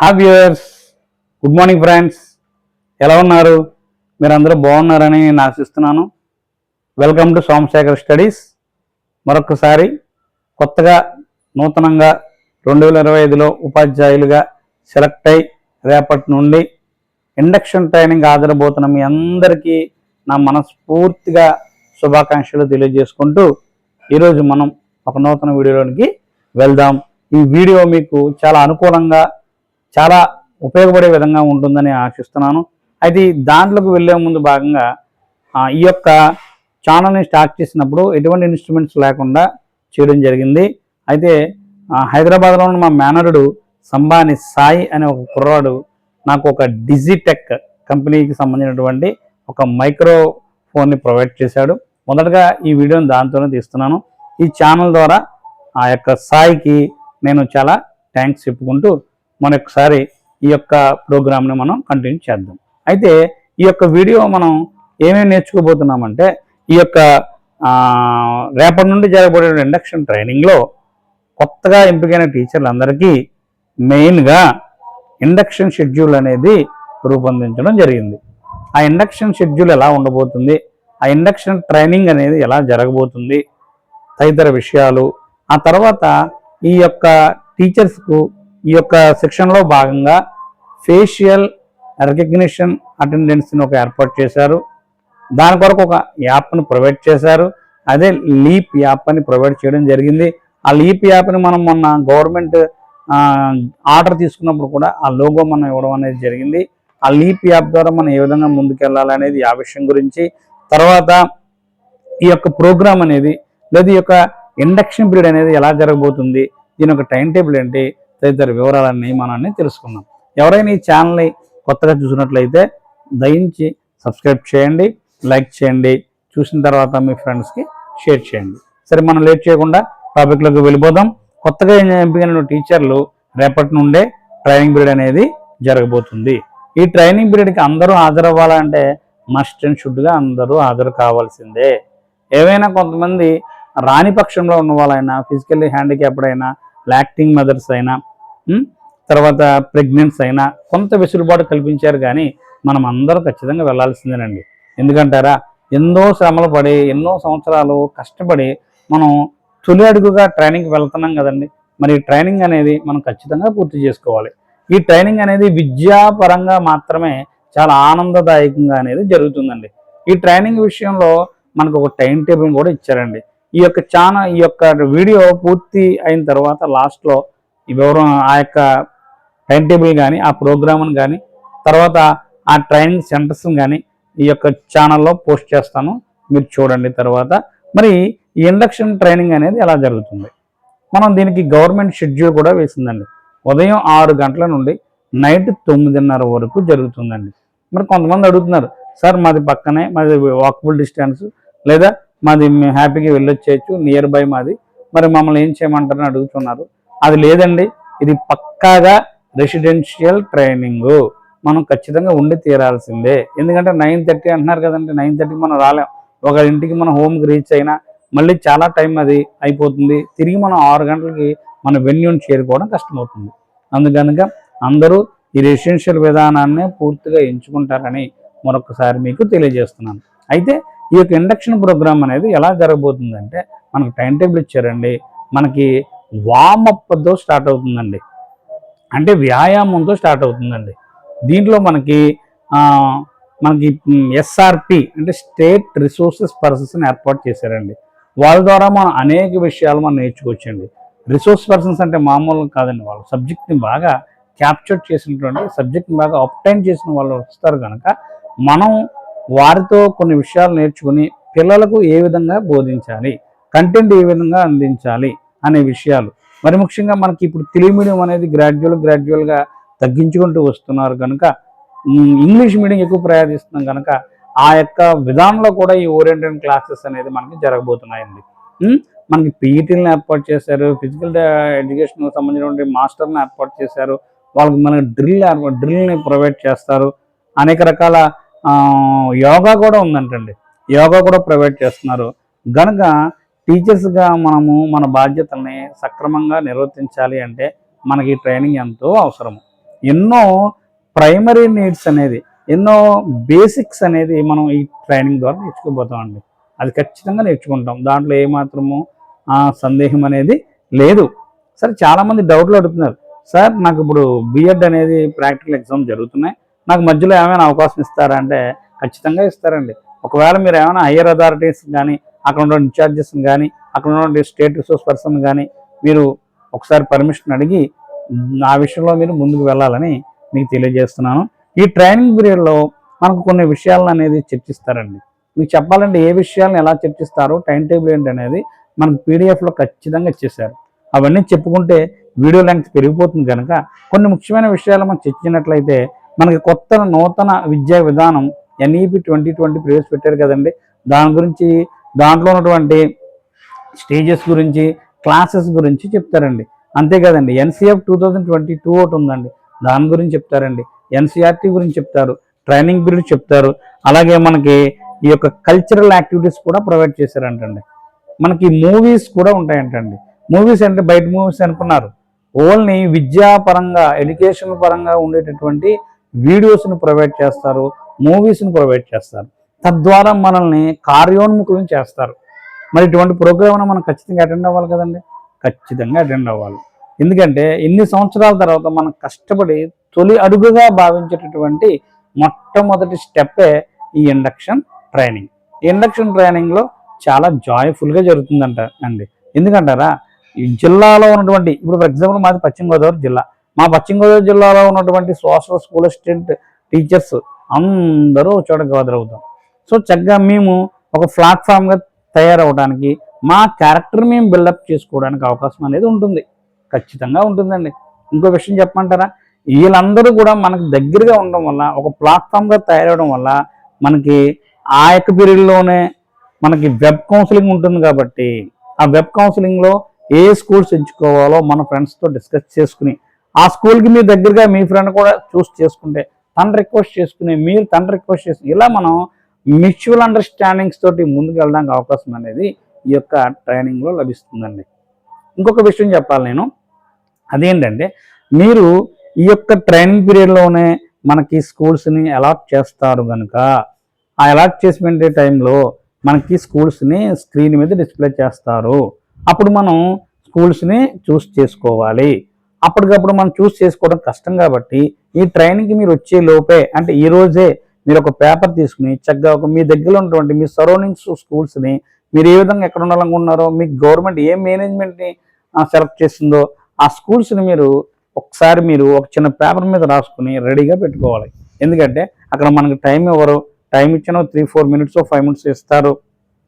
Hi viewers, good morning friends. ఎలా ఉన్నారు? మీరందరూ బాగున్నారని నేను ఆశిస్తున్నాను. Welcome to Somashekar studies. మరొకసారి కొత్తగా నూతనంగా 2025లో ఉపాధ్యాయులుగా సెలెక్ట్ అయి రేపటి నుండి ఇండక్షన్ ట్రైనింగ్ హాజరబోతున్న మీ అందరికీ నా మనస్ఫూర్తిగా శుభాకాంక్షలు తెలియజేసుకుంటూ ఈరోజు మనం ఒక నూతన వీడియోలోనికి వెళ్దాం. ఈ వీడియో మీకు చాలా అనుకూలంగా చాలా ఉపయోగపడే విధంగా ఉంటుందని ఆశిస్తున్నాను. అయితే దాంట్లోకి వెళ్ళే ముందు భాగంగా ఈ యొక్క ఛానల్ని స్టార్ట్ చేసినప్పుడు ఎటువంటి ఇన్స్ట్రుమెంట్స్ లేకుండా చేయడం జరిగింది. అయితే హైదరాబాద్లో ఉన్న మా మేనరుడు సంబాని సాయి అనే ఒక కుర్రాడు నాకు ఒక డిజిటెక్ కంపెనీకి సంబంధించినటువంటి ఒక మైక్రోఫోన్ని ప్రొవైడ్ చేశాడు. మొదటగా ఈ వీడియోని దాంతోనే తీస్తున్నాను. ఈ ఛానల్ ద్వారా ఆ యొక్క సాయికి నేను చాలా థ్యాంక్స్ చెప్పుకుంటూ మరొకసారి ఈ యొక్క ప్రోగ్రామ్ని మనం కంటిన్యూ చేద్దాం. అయితే ఈ యొక్క వీడియో మనం ఏమేమి నేర్చుకోబోతున్నామంటే ఈ యొక్క రేపటి నుండి జరగబోయే ఇండక్షన్ ట్రైనింగ్లో కొత్తగా ఎంపికైన టీచర్లందరికీ మెయిన్గా ఇండక్షన్ షెడ్యూల్ అనేది రూపొందించడం జరిగింది. ఆ ఇండక్షన్ షెడ్యూల్ ఎలా ఉండబోతుంది, ఆ ఇండక్షన్ ట్రైనింగ్ అనేది ఎలా జరగబోతుంది తదితర విషయాలు, ఆ తర్వాత ఈ యొక్క టీచర్స్కు ఈ యొక్క సెక్షన్లో భాగంగా ఫేషియల్ రికగ్నిషన్ అటెండెన్స్ని ఒక ఏర్పాటు చేశారు. దాని కొరకు ఒక యాప్ని ప్రొవైడ్ చేశారు. అదే లీప్ యాప్ అని ప్రొవైడ్ చేయడం జరిగింది. ఆ లీప్ యాప్ని మనం మొన్న గవర్నమెంట్ ఆర్డర్ తీసుకున్నప్పుడు కూడా ఆ లోగో మనం ఇవ్వడం అనేది జరిగింది. ఆ లీప్ యాప్ ద్వారా మనం ఏ విధంగా ముందుకెళ్ళాలనేది ఆ విషయం గురించి, తర్వాత ఈ యొక్క ప్రోగ్రామ్ అనేది లేదా ఈ యొక్క ఇండక్షన్ పీరియడ్ అనేది ఎలా జరగబోతుంది, దీని యొక్క టైం టేబుల్ ఏంటి తదితర వివరాలన్నీ మనల్ని తెలుసుకుందాం. ఎవరైనా ఈ ఛానల్ని కొత్తగా చూసినట్లయితే దయించి సబ్స్క్రైబ్ చేయండి, లైక్ చేయండి, చూసిన తర్వాత మీ ఫ్రెండ్స్కి షేర్ చేయండి. సరే, మనం లేట్ చేయకుండా టాపిక్లోకి వెళ్ళిపోదాం. కొత్తగా ఎంపికైన టీచర్లు రేపటి నుండే ట్రైనింగ్ పీరియడ్ అనేది జరగబోతుంది. ఈ ట్రైనింగ్ పీరియడ్కి అందరూ హాజరవ్వాలంటే మస్ట్ అండ్ షుడ్గా అందరూ హాజరు కావాల్సిందే. ఏవైనా కొంతమంది రాని పక్షంలో ఉన్న వాళ్ళైనా, ఫిజికల్లీ హ్యాండిక్యాప్డ్ అయినా, లాక్టింగ్ మదర్స్ అయినా, తర్వాత ప్రెగ్నెంట్స్ అయినా కొంత వెసులుబాటు కల్పించారు. కానీ మనం అందరూ ఖచ్చితంగా వెళ్లాల్సిందేనండి. ఎందుకంటారా, ఎన్నో శ్రమలు పడి ఎన్నో సంవత్సరాలు కష్టపడి మనం తొలి అడుగుగా ట్రైనింగ్కి వెళ్తున్నాం కదండి. మరి ఈ ట్రైనింగ్ అనేది మనం ఖచ్చితంగా పూర్తి చేసుకోవాలి. ఈ ట్రైనింగ్ అనేది విద్యాపరంగా మాత్రమే చాలా ఆనందదాయకంగా అనేది జరుగుతుందండి. ఈ ట్రైనింగ్ విషయంలో మనకు ఒక టైం టేబుల్ కూడా ఇచ్చారండి. ఈ యొక్క వీడియో పూర్తి అయిన తర్వాత లాస్ట్లో ఈ వివరం, ఆ యొక్క టైం టేబుల్ కానీ, ఆ ప్రోగ్రామ్ని కానీ, తర్వాత ఆ ట్రైనింగ్ సెంటర్స్ని కానీ ఈ యొక్క ఛానల్లో పోస్ట్ చేస్తాను, మీరు చూడండి. తర్వాత మరి ఈ ఇండక్షన్ ట్రైనింగ్ అనేది ఎలా జరుగుతుంది, మనం దీనికి గవర్నమెంట్ షెడ్యూల్ కూడా వేసిందండి. ఉదయం 6 గంటల నుండి నైట్ 9:30 వరకు జరుగుతుందండి. మరి కొంతమంది అడుగుతున్నారు, సార్ మాది పక్కనే, మాది వాకబుల్ డిస్టెన్స్, లేదా మాది మేము హ్యాపీగా వెళ్ళొచ్చేయచ్చు, నియర్ బై మాది, మరి మమ్మల్ని ఏం చేయమంటారని అడుగుతున్నారు. అది లేదండి, ఇది పక్కాగా రెసిడెన్షియల్ ట్రైనింగు, మనం ఖచ్చితంగా ఉండి తీరాల్సిందే. ఎందుకంటే 9:30 అంటున్నారు కదండి, 9:30కి మనం రాలేం. ఒక ఇంటికి మనం హోమ్కి రీచ్ అయినా మళ్ళీ చాలా టైం అది అయిపోతుంది. తిరిగి మనం 6 గంటలకి మన వెన్యూని చేరుకోవడం కష్టమవుతుంది. అందుకనుక అందరూ ఈ రెసిడెన్షియల్ విధానాన్ని పూర్తిగా ఎంచుకుంటారని మరొకసారి మీకు తెలియజేస్తున్నాను. అయితే ఈ యొక్క ఇండక్షన్ ప్రోగ్రామ్ అనేది ఎలా జరగబోతుందంటే, మనకు టైం టేబుల్ ఇచ్చారండి. మనకి వామప్తో స్టార్ట్ అవుతుందండి, అంటే వ్యాయామంతో స్టార్ట్ అవుతుందండి. దీంట్లో మనకి ఎస్ఆర్పి అంటే స్టేట్ రిసోర్సెస్ పర్సన్స్ని ఏర్పాటు చేశారండి. వాళ్ళ ద్వారా మనం అనేక విషయాలు మనం నేర్చుకోవచ్చండి. రిసోర్స్ పర్సన్స్ అంటే మామూలు కాదండి, వాళ్ళు సబ్జెక్ట్ని బాగా క్యాప్చర్ చేసినటువంటి, సబ్జెక్ట్ని బాగా అప్టైన్ చేసిన వాళ్ళు వస్తారు కనుక మనం వారితో కొన్ని విషయాలు నేర్చుకుని పిల్లలకు ఏ విధంగా బోధించాలి, కంటెంట్ ఏ విధంగా అందించాలి అనే విషయాలు. మరి ముఖ్యంగా మనకి ఇప్పుడు తెలుగు మీడియం అనేది గ్రాడ్యువల్గా తగ్గించుకుంటూ వస్తున్నారు కనుక ఇంగ్లీష్ మీడియం ఎక్కువ ప్రయాణిస్తున్నాం కనుక ఆ యొక్క విధానంలో కూడా ఈ ఓరియంటెడ్ క్లాసెస్ అనేది మనకి జరగబోతున్నాయండి. మనకి పీఈటీలను ఏర్పాటు చేశారు, ఫిజికల్ ఎడ్యుకేషన్కి సంబంధించినటువంటి మాస్టర్ని ఏర్పాటు చేశారు. వాళ్ళకి మనకి డ్రిల్ని ప్రొవైడ్ చేస్తారు. అనేక రకాల యోగా కూడా ఉందంటండి, యోగా కూడా ప్రొవైడ్ చేస్తున్నారు. కనుక టీచర్స్గా మనము మన బాధ్యతల్ని సక్రమంగా నిర్వర్తించాలి అంటే మనకి ట్రైనింగ్ ఎంతో అవసరము. ఎన్నో ప్రైమరీ నీడ్స్ అనేది, ఎన్నో బేసిక్స్ అనేది మనం ఈ ట్రైనింగ్ ద్వారా నేర్చుకోబోతామండి. అది ఖచ్చితంగా నేర్చుకుంటాం, దాంట్లో ఏమాత్రము సందేహం అనేది లేదు. సరే, చాలామంది డౌట్లు అడుగుతున్నారు, సార్ నాకు ఇప్పుడు బిఎడ్ అనేది ప్రాక్టికల్ ఎగ్జామ్ జరుగుతున్నాయి, నాకు మధ్యలో ఏమైనా అవకాశం ఇస్తారా అంటే ఖచ్చితంగా ఇస్తారండి. ఒకవేళ మీరు ఏమైనా హయ్యర్ అథారిటీస్ కానీ, అక్కడ ఉన్న ఇన్ఛార్జెస్ కానీ, అక్కడ ఉన్న స్టేట్ రిసోర్స్ పర్సన్ కానీ మీరు ఒకసారి పర్మిషన్ అడిగి ఆ విషయంలో మీరు ముందుకు వెళ్ళాలని మీకు తెలియజేస్తున్నాను. ఈ ట్రైనింగ్ పీరియడ్లో మనకు కొన్ని విషయాలను అనేది చర్చిస్తారండి. మీకు చెప్పాలంటే ఏ విషయాలను ఎలా చర్చిస్తారో టైం టేబుల్ ఏంటి అనేది మనకు పీడిఎఫ్లో ఖచ్చితంగా ఇచ్చేశారు. అవన్నీ చెప్పుకుంటే వీడియో లెంగ్త్ పెరిగిపోతుంది కనుక కొన్ని ముఖ్యమైన విషయాలు మనం చర్చించినట్లయితే, మనకి కొత్త నూతన విద్యా విధానం NEP 2020 ప్రవేశపెట్టారు కదండి. దాని గురించి, దాంట్లో ఉన్నటువంటి స్టేజెస్ గురించి, క్లాసెస్ గురించి చెప్తారండి. అంతే కదండి, NCF 2022 ఒకటి ఉందండి, దాని గురించి చెప్తారండి. NCERT గురించి చెప్తారు, ట్రైనింగ్ పీరియడ్ చెప్తారు. అలాగే మనకి ఈ యొక్క కల్చరల్ యాక్టివిటీస్ కూడా ప్రొవైడ్ చేశారంటండి. మనకి మూవీస్ కూడా ఉంటాయంటండి. మూవీస్ అంటే బయట మూవీస్ అనుకున్నారు, ఓన్లీ విద్యాపరంగా, ఎడ్యుకేషన్ పరంగా ఉండేటటువంటి వీడియోస్ని ప్రొవైడ్ చేస్తారు, మూవీస్ని ప్రొవైడ్ చేస్తారు. తద్వారా మనల్ని కార్యోన్ముఖులను చేస్తారు. మరి ఇటువంటి ప్రోగ్రామ్ను మనం ఖచ్చితంగా అటెండ్ అవ్వాలి కదండి, ఖచ్చితంగా అటెండ్ అవ్వాలి. ఎందుకంటే ఇన్ని సంవత్సరాల తర్వాత మనం కష్టపడి తొలి అడుగుగా భావించేటటువంటి మొట్టమొదటి స్టెప్పే ఈ ఇండక్షన్ ట్రైనింగ్. ఈ ఇండక్షన్ ట్రైనింగ్లో చాలా జాయ్ఫుల్గా జరుగుతుందంట అండి. ఎందుకంటారా, ఈ జిల్లాలో ఉన్నటువంటి, ఇప్పుడు ఫర్ ఎగ్జాంపుల్ మాది పశ్చిమ గోదావరి జిల్లా, మా పశ్చిమ గోదావరి జిల్లాలో ఉన్నటువంటి సోషల్ స్కూల్ అసిస్టెంట్ టీచర్స్ అందరూ ఒక చోట గ్యాదర్ అవుతాం. సో చక్కగా మేము ఒక ప్లాట్ఫామ్గా తయారవడానికి, మా క్యారెక్టర్ మేము బిల్డప్ చేసుకోవడానికి అవకాశం అనేది ఉంటుంది, ఖచ్చితంగా ఉంటుందండి. ఇంకో విషయం చెప్పమంటారా, వీళ్ళందరూ కూడా మనకు దగ్గరగా ఉండడం వల్ల, ఒక ప్లాట్ఫామ్గా తయారవడం వల్ల మనకి ఆ యొక్క పీరియడ్లోనే మనకి వెబ్ కౌన్సిలింగ్ ఉంటుంది కాబట్టి, ఆ వెబ్ కౌన్సిలింగ్లో ఏ స్కూల్స్ ఎంచుకోవాలో మన ఫ్రెండ్స్తో డిస్కస్ చేసుకుని, ఆ స్కూల్కి మీ దగ్గరగా మీ ఫ్రెండ్ కూడా చూస్ చేసుకుంటే తను రిక్వెస్ట్ చేసుకుని, మీరు తను రిక్వెస్ట్ చేసుకుని, ఇలా మనం మ్యూచువల్ అండర్స్టాండింగ్స్ తోటి ముందుకు వెళ్ళడానికి అవకాశం అనేది ఈ యొక్క ట్రైనింగ్లో లభిస్తుందండి. ఇంకొక విషయం చెప్పాలి నేను, అదేంటంటే మీరు ఈ యొక్క ట్రైనింగ్ పీరియడ్లోనే మనకి స్కూల్స్ని అలాట్ చేస్తారు కనుక, ఆ అలాట్ చేసిపెట్టే టైంలో మనకి స్కూల్స్ని స్క్రీన్ మీద డిస్ప్లే చేస్తారు. అప్పుడు మనం స్కూల్స్ని చూస్ చేసుకోవాలి. అప్పటికప్పుడు మనం చూస్ చేసుకోవడం కష్టం కాబట్టి, ఈ ట్రైనింగ్కి మీరు వచ్చే లోపే, అంటే ఈరోజే మీరు ఒక పేపర్ తీసుకుని చక్కగా ఒక మీ దగ్గర ఉన్నటువంటి మీ సరౌండింగ్స్ స్కూల్స్ని మీరు ఏ విధంగా ఎక్కడ ఉండాలనుకుంటున్నారో, మీకు గవర్నమెంట్ ఏ మేనేజ్మెంట్ని సెలెక్ట్ చేసిందో ఆ స్కూల్స్ని మీరు ఒకసారి మీరు ఒక చిన్న పేపర్ మీద రాసుకుని రెడీగా పెట్టుకోవాలి. ఎందుకంటే అక్కడ మనకు టైం ఇవ్వరు, టైం ఇచ్చిన 3-4 minutes 5 minutes ఇస్తారు.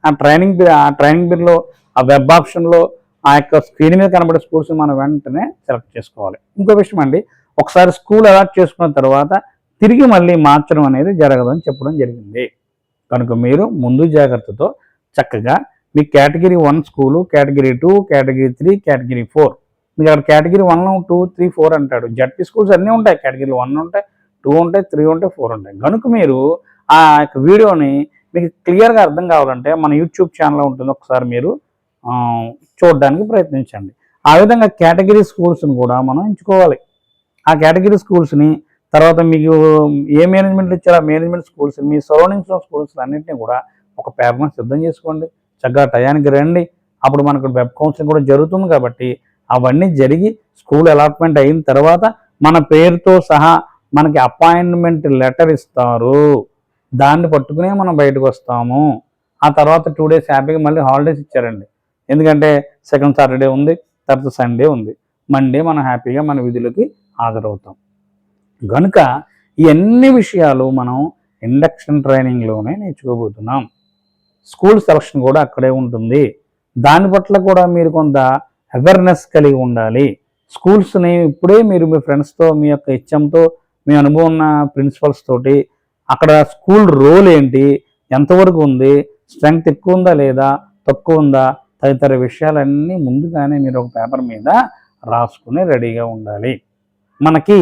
ఆ ట్రైనింగ్ పీరియడ్లో ఆ వెబ్ ఆప్షన్లో ఆ యొక్క స్క్రీన్ మీద కనబడే స్కూల్స్ మనం వెంటనే సెలెక్ట్ చేసుకోవాలి. ఇంకో విషయం అండి, ఒకసారి స్కూల్ అలాట్ చేసుకున్న తర్వాత తిరిగి మళ్ళీ మార్చడం అనేది జరగదని చెప్పడం జరిగింది. కనుక మీరు ముందు జాగ్రత్తతో చక్కగా మీ category 1 school, category 2, category 3, category 4, మీకు అక్కడ కేటగిరీ 1, 2, 3, 4 అంటాడు. జడ్పీ స్కూల్స్ అన్నీ ఉంటాయి, కేటగిరీ 1 ఉంటాయి, 2 ఉంటాయి, 3 ఉంటాయి, 4 ఉంటాయి. కనుక మీరు ఆ యొక్క వీడియోని మీకు క్లియర్గా అర్థం కావాలంటే మన యూట్యూబ్ ఛానల్ ఉంటుంది, ఒకసారి మీరు చూడడానికి ప్రయత్నించండి. ఆ విధంగా కేటగిరీ స్కూల్స్ని కూడా మనం ఎంచుకోవాలి. ఆ కేటగిరీ స్కూల్స్ని తర్వాత మీకు ఏ మేనేజ్మెంట్లు ఇచ్చారో ఆ మేనేజ్మెంట్ స్కూల్స్, మీ సరౌండింగ్స్లో స్కూల్స్ అన్నింటినీ కూడా ఒక పేపర్ని సిద్ధం చేసుకోండి. చక్కగా టయానికి రండి. అప్పుడు మనకు వెబ్ కౌన్సిలింగ్ కూడా జరుగుతుంది కాబట్టి అవన్నీ జరిగి స్కూల్ అలాట్మెంట్ అయిన తర్వాత మన పేరుతో సహా మనకి అపాయింట్మెంట్ లెటర్ ఇస్తారు. దాన్ని పట్టుకునే మనం బయటకు వస్తాము. ఆ తర్వాత 2 days హ్యాపీగా మళ్ళీ హాలిడేస్ ఇచ్చారండి. ఎందుకంటే సెకండ్ సాటర్డే ఉంది, తర్వాత సండే ఉంది, మండే మనం హ్యాపీగా మన విధులకి హాజరవుతాం. కనుక ఈ అన్ని విషయాలు మనం ఇండక్షన్ ట్రైనింగ్లోనే నేర్చుకోబోతున్నాం. స్కూల్ సెలక్షన్ కూడా అక్కడే ఉంటుంది. దాని పట్ల కూడా మీరు కొంత అవేర్నెస్ కలిగి ఉండాలి. స్కూల్స్ని ఇప్పుడే మీరు మీ ఫ్రెండ్స్తో, మీ యొక్క హెచ్ఎంతో, మీ అనుభవం ఉన్న ప్రిన్సిపల్స్ తోటి అక్కడ స్కూల్ రోల్ ఏంటి, ఎంతవరకు ఉంది, స్ట్రెంగ్త్ ఎక్కువ ఉందా లేదా, తక్కువ ఉందా, తదితర విషయాలన్నీ ముందుగానే మీరు ఒక పేపర్ మీద రాసుకుని రెడీగా ఉండాలి. మనకి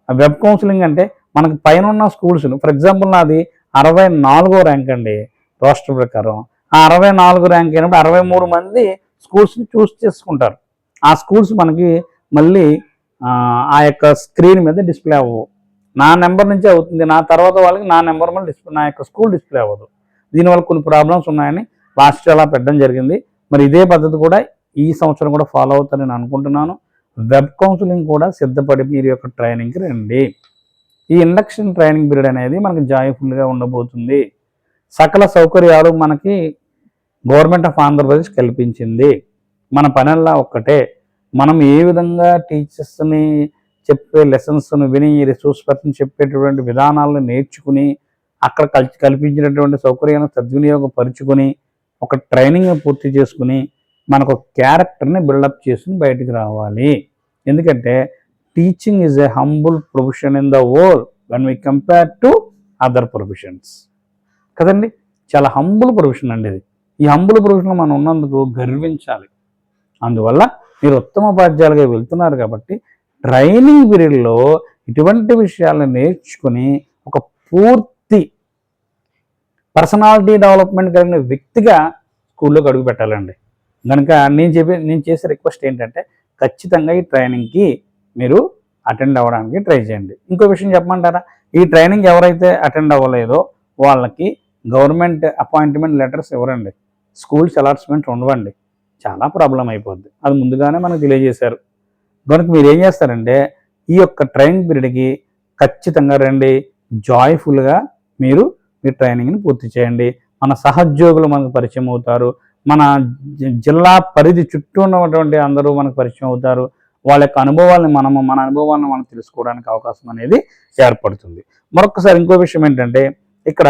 వెబ్ కౌన్సిలింగ్ అంటే మనకి పైన ఉన్న స్కూల్స్, ఫర్ ఎగ్జాంపుల్ నాది 64వ ర్యాంక్ అండి రోస్టర్ ప్రకారం. ఆ 64 ర్యాంక్ అయినప్పుడు 63 మంది స్కూల్స్ని చూస్ చేసుకుంటారు. ఆ స్కూల్స్ మనకి మళ్ళీ ఆ యొక్క స్క్రీన్ మీద డిస్ప్లే అవ్వవు. నా నెంబర్ నుంచే అవుతుంది, నా తర్వాత వాళ్ళకి నా నెంబర్ మీద నా యొక్క స్కూల్ డిస్ప్లే అవ్వదు. దీనివల్ల కొన్ని ప్రాబ్లమ్స్ ఉన్నాయని లాస్ట్ అలా పెట్టడం జరిగింది. మరి ఇదే పద్ధతి కూడా ఈ సంవత్సరం కూడా ఫాలో అవుతారని నేను అనుకుంటున్నాను. వెబ్ కౌన్సిలింగ్ కూడా సిద్ధపడి మీరు యొక్క ట్రైనింగ్కి రండి. ఈ ఇండక్షన్ ట్రైనింగ్ పీరియడ్ అనేది మనకి జాయ్ఫుల్గా ఉండబోతుంది. సకల సౌకర్యాలు మనకి గవర్నమెంట్ ఆఫ్ ఆంధ్రప్రదేశ్ కల్పించింది. మన పనల్లా ఒక్కటే, మనం ఏ విధంగా టీచర్స్ని చెప్పే లెసన్స్ను విని, రిసోర్స్ పర్సన్ చెప్పేటటువంటి విధానాలను నేర్చుకుని అక్కడ కల్పించినటువంటి సౌకర్యాలను సద్వినియోగపరుచుకొని ఒక ట్రైనింగ్ పూర్తి చేసుకుని మనకు క్యారెక్టర్ని బిల్డప్ చేసుకుని బయటికి రావాలి. ఎందుకంటే teaching is a humble profession in the world when we compare to other professions కదండి. చాలా హంబుల్ ప్రొఫెషన్ అండి ఇది. ఈ హంబుల్ ప్రొఫెషన్లో మనం ఉన్నందుకు గర్వించాలి. అందువల్ల మీరు ఉత్తమ ఉపాధ్యాయులుగా వెళ్తున్నారు కాబట్టి ట్రైనింగ్ పీరియడ్లో ఇటువంటి విషయాలను నేర్చుకుని ఒక పూర్తి పర్సనాలిటీ డెవలప్మెంట్ కలిగిన వ్యక్తిగా స్కూల్లోకి అడుగు పెట్టాలండి. కనుక నేను చేసే రిక్వెస్ట్ ఏంటంటే ఖచ్చితంగా ఈ ట్రైనింగ్కి మీరు అటెండ్ అవ్వడానికి ట్రై చేయండి. ఇంకో విషయం చెప్పమంటారా, ఈ ట్రైనింగ్ ఎవరైతే అటెండ్ అవ్వలేదో వాళ్ళకి గవర్నమెంట్ అపాయింట్మెంట్ లెటర్స్ ఇవ్వరండి, స్కూల్స్ అలాట్మెంట్ ఉండవండి. చాలా ప్రాబ్లం అయిపోద్ది. అది ముందుగానే మనకు తెలియజేశారు. కనుక మీరు ఏం చేస్తారంటే ఈ యొక్క ట్రైనింగ్ పీరియడ్కి ఖచ్చితంగా రండి. జాయ్ఫుల్గా మీరు మీ ట్రైనింగ్ని పూర్తి చేయండి. మన సహోద్యోగులు మనకు పరిచయం అవుతారు. మన జిల్లా పరిధి చుట్టూ ఉన్నటువంటి అందరూ మనకు పరిచయం అవుతారు. వాళ్ళ యొక్క అనుభవాలను మన అనుభవాలను మనం తెలుసుకోవడానికి అవకాశం అనేది ఏర్పడుతుంది. మరొకసారి ఇంకో విషయం ఏంటంటే ఇక్కడ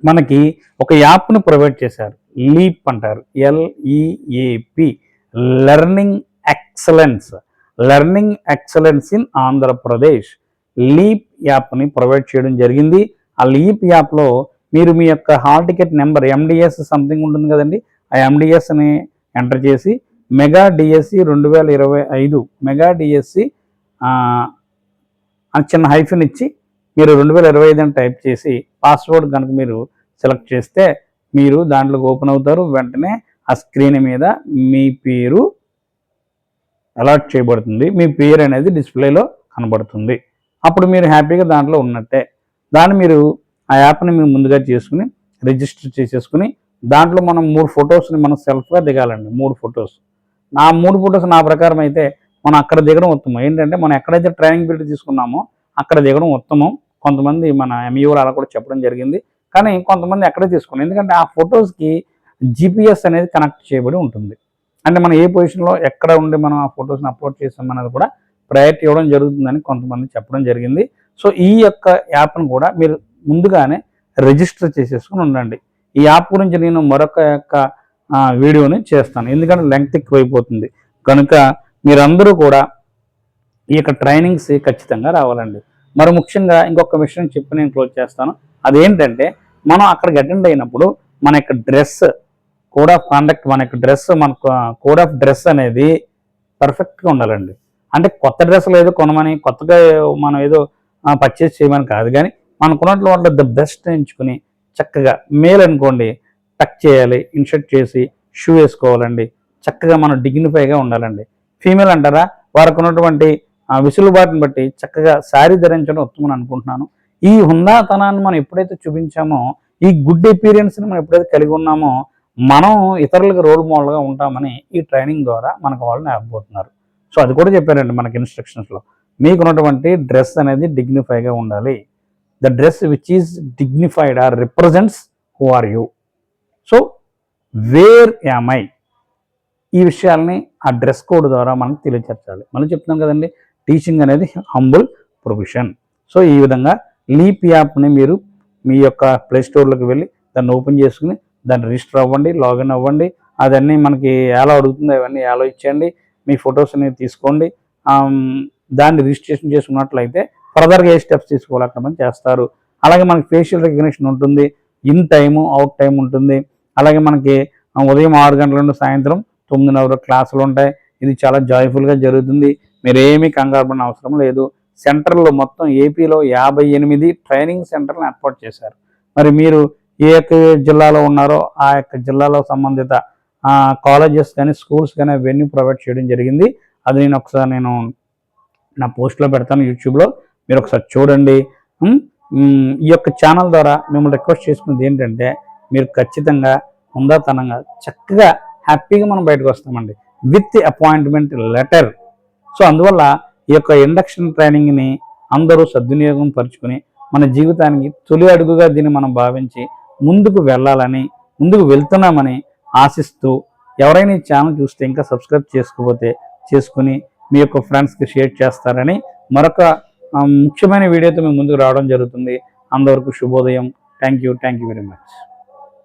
మనకి ఒక యాప్ను ప్రొవైడ్ చేశారు, లీప్ అంటారు, LEAP, learning excellence in Andhra Pradesh. Leap యాప్ని ప్రొవైడ్ చేయడం జరిగింది. ఆ లీప్ యాప్లో మీరు మీ యొక్క hall ticket number MDS something ఉంటుంది కదండి, ఆ MDSని ఎంటర్ చేసి మెగా డిఎస్సి 2025 మెగా డిఎస్సి అని చిన్న హైఫన్ ఇచ్చి మీరు 2025 అని టైప్ చేసి పాస్వర్డ్ కనుక మీరు సెలెక్ట్ చేస్తే మీరు దాంట్లోకి ఓపెన్ అవుతారు. వెంటనే ఆ స్క్రీన్ మీద మీ పేరు అలాట్ చేయబడుతుంది. మీ పేరు అనేది డిస్ప్లేలో కనబడుతుంది. అప్పుడు మీరు హ్యాపీగా దాంట్లో ఉన్నట్టే. దాన్ని మీరు ఆ యాప్ని మీరు ముందుగా చేసుకుని రిజిస్టర్ చేసేసుకుని దాంట్లో మనం 3 ఫొటోస్ని మనం సెల్ఫ్గా దిగాలండి. 3 ఫొటోస్. నా 3 ఫొటోస్ నా ప్రకారం అయితే మనం అక్కడ దిగడం ఉత్తమం. ఏంటంటే మనం ఎక్కడైతే ట్రైనింగ్ పీరియడ్ తీసుకున్నామో అక్కడ దిగడం ఉత్తమం. కొంతమంది మన MEOలు అలా కూడా చెప్పడం జరిగింది. కానీ కొంతమంది ఎక్కడే తీసుకున్నాం, ఎందుకంటే ఆ ఫొటోస్కి GPS అనేది కనెక్ట్ చేయబడి ఉంటుంది. అంటే మనం ఏ పొజిషన్లో ఎక్కడ ఉండి మనం ఆ ఫొటోస్ని అప్లోడ్ చేసామన్నది కూడా ప్రయారిటీ ఇవ్వడం జరుగుతుందని కొంతమంది చెప్పడం జరిగింది. సో ఈ యొక్క యాప్ను కూడా మీరు ముందుగానే రిజిస్టర్ చేసేసుకుని ఉండండి. ఈ యాప్ గురించి నేను మరొక యొక్క వీడియోని చేస్తాను, ఎందుకంటే లెంగ్త్ ఎక్కువైపోతుంది. కనుక మీరందరూ కూడా ఈ యొక్క ట్రైనింగ్స్ ఖచ్చితంగా రావాలండి. మరి ముఖ్యంగా ఇంకొక విషయం చెప్పి నేను క్లోజ్ చేస్తాను. అదేంటంటే మనం అక్కడికి అటెండ్ అయినప్పుడు మన యొక్క డ్రెస్, కోడ్ ఆఫ్ కాండక్ట్, మన యొక్క డ్రెస్, మన కోడ్ ఆఫ్ డ్రెస్ అనేది పర్ఫెక్ట్గా ఉండాలండి. అంటే కొత్త డ్రెస్సులు ఏదో కొనమని, కొత్తగా మనం ఏదో పర్చేస్ చేయమని కాదు, కానీ మనకున్నట్లు వాటిలో ద బెస్ట్ ఎంచుకుని చక్కగా, మేల్ అనుకోండి టక్ చేయాలి, ఇన్షర్ట్ చేసి షూ వేసుకోవాలండి. చక్కగా మనం డిగ్నిఫైగా ఉండాలండి. ఫీమేల్ అంటారా, వారికి ఉన్నటువంటి విసులుబాటుని బట్టి చక్కగా శారీ ధరించడం ఉత్తమని అనుకుంటున్నాను. ఈ హుందాతనాన్ని మనం ఎప్పుడైతే చూపించామో, ఈ గుడ్ ఎపీరియన్స్ని మనం ఎప్పుడైతే కలిగి ఉన్నామో, మనం ఇతరులకు రోల్ మోడల్గా ఉంటామని ఈ ట్రైనింగ్ ద్వారా మనకు వాళ్ళు నేర్పబోతున్నారు. సో అది కూడా చెప్పారండి మనకి ఇన్స్ట్రక్షన్స్లో. మీకున్నటువంటి డ్రెస్ అనేది డిగ్నిఫైగా ఉండాలి. The dress which is dignified or represents who are you. So where am I, ఈ విషయాల్ని ఆ డ్రెస్ కోడ్ ద్వారా మనం తెలియచేర్చాలి. మళ్ళీ చెప్తున్నాం కదండి, టీచింగ్ అనేది హంబుల్ ప్రొఫెషన్. సో ఈ విధంగా లీప్ యాప్ని మీరు మీ యొక్క ప్లే స్టోర్లోకి వెళ్ళి దాన్ని ఓపెన్ చేసుకుని దాన్ని రిజిస్టర్ అవ్వండి, లాగిన్ అవ్వండి. అదన్నీ మనకి ఎలా అడుగుతుందో అవన్నీ ఎలా ఇచ్చేయండి, మీ ఫొటోస్ని తీసుకోండి. దాన్ని రిజిస్ట్రేషన్ చేసుకున్నట్లయితే ఫర్దర్గా ఏ స్టెప్స్ తీసుకోవాలి అక్కడ మనం చేస్తారు. అలాగే మనకి ఫేషియల్ రికగ్నిషన్ ఉంటుంది, ఇన్ టైము అవుట్ టైం ఉంటుంది. అలాగే మనకి ఉదయం 6 గంటల నుండి సాయంత్రం 9:30 క్లాసులు ఉంటాయి. ఇది చాలా జాయ్ఫుల్గా జరుగుతుంది. మీరేమీ కంగారు పడిన అవసరం లేదు. సెంటర్లో మొత్తం ఏపీలో 58 ట్రైనింగ్ సెంటర్లను ఏర్పాటు చేశారు. మరి మీరు ఏ యొక్క జిల్లాలో ఉన్నారో ఆ యొక్క జిల్లాలో సంబంధిత కాలేజెస్ కానీ స్కూల్స్ కానీ అవన్నీ ప్రొవైడ్ చేయడం జరిగింది. అది నేను ఒకసారి నా పోస్ట్లో పెడతాను యూట్యూబ్లో, మీరు ఒకసారి చూడండి. ఈ యొక్క ఛానల్ ద్వారా మిమ్మల్ని రిక్వెస్ట్ చేసుకున్నది ఏంటంటే, మీరు ఖచ్చితంగా హుందాతనంగా చక్కగా హ్యాపీగా మనం బయటకు వస్తామండి విత్ అపాయింట్మెంట్ లెటర్. సో అందువల్ల ఈ యొక్క ఇండక్షన్ ట్రైనింగ్ని అందరూ సద్వినియోగం పరుచుకొని మన జీవితానికి తొలి అడుగుగా దీన్ని మనం భావించి ముందుకు వెళ్ళాలని, ముందుకు వెళ్తున్నామని ఆశిస్తూ, ఎవరైనా ఈ ఛానల్ చూస్తే ఇంకా సబ్స్క్రైబ్ చేసుకోకపోతే చేసుకుని మీ యొక్క ఫ్రెండ్స్కి షేర్ చేస్తారని మరొక ముఖ్యమైన వీడియోతో మేము ముందుకు రావడం జరుగుతుంది. అందరికీ శుభోదయం. Thank you very much.